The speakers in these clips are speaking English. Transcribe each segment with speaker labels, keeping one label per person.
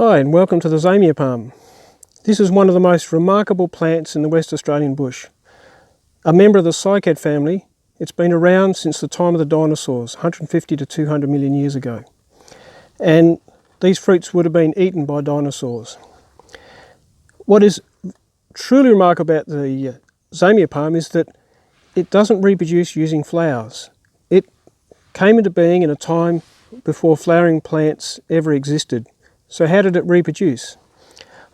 Speaker 1: Hi and welcome to the Zamia Palm. This is one of the most remarkable plants in the West Australian bush. A member of the cycad family, it's been around since the time of the dinosaurs, 150 to 200 million years ago. And these fruits would have been eaten by dinosaurs. What is truly remarkable about the Zamia palm is that it doesn't reproduce using flowers. It came into being in a time before flowering plants ever existed. So how did it reproduce?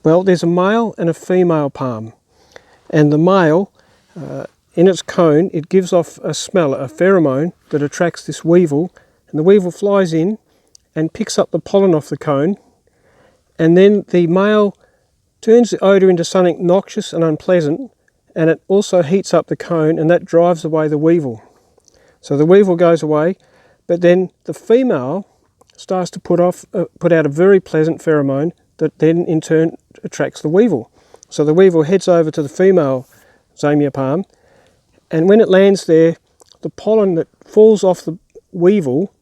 Speaker 1: Well, there's a male and a female palm, and the male, in its cone, it gives off a smell, a pheromone that attracts this weevil, and the weevil flies in and picks up the pollen off the cone, and then the male turns the odour into something noxious and unpleasant, and it also heats up the cone, and that drives away the weevil. So the weevil goes away, but then the female starts to put out a very pleasant pheromone that then in turn attracts the weevil. So the weevil heads over to the female Zamia palm, and when it lands there, the pollen that falls off the weevil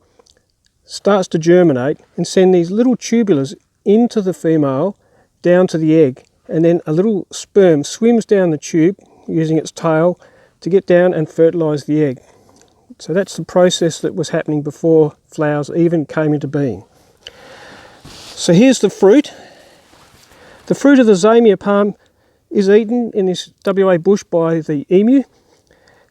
Speaker 1: starts to germinate and send these little tubulars into the female down to the egg, and then a little sperm swims down the tube using its tail to get down and fertilise the egg. So that's the process that was happening before flowers even came into being. So here's the fruit. The fruit of the Zamia palm is eaten in this WA bush by the emu,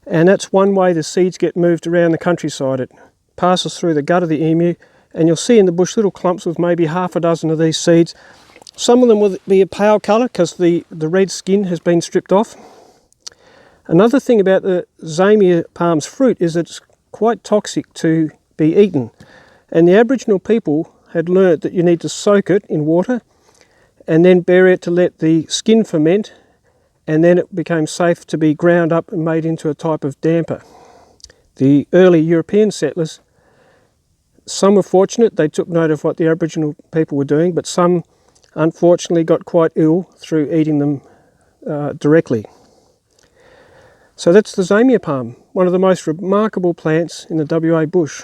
Speaker 1: and that's one way the seeds get moved around the countryside. It passes through the gut of the emu, and you'll see in the bush little clumps with maybe half a dozen of these seeds. Some of them will be a pale colour because the red skin has been stripped off. Another thing about the Zamia palm's fruit is that it's quite toxic to be eaten, and the Aboriginal people had learnt that you need to soak it in water and then bury it to let the skin ferment, and then it became safe to be ground up and made into a type of damper. The early European settlers, some were fortunate, they took note of what the Aboriginal people were doing, but some unfortunately got quite ill through eating them directly. So that's the Zamia palm, one of the most remarkable plants in the WA bush.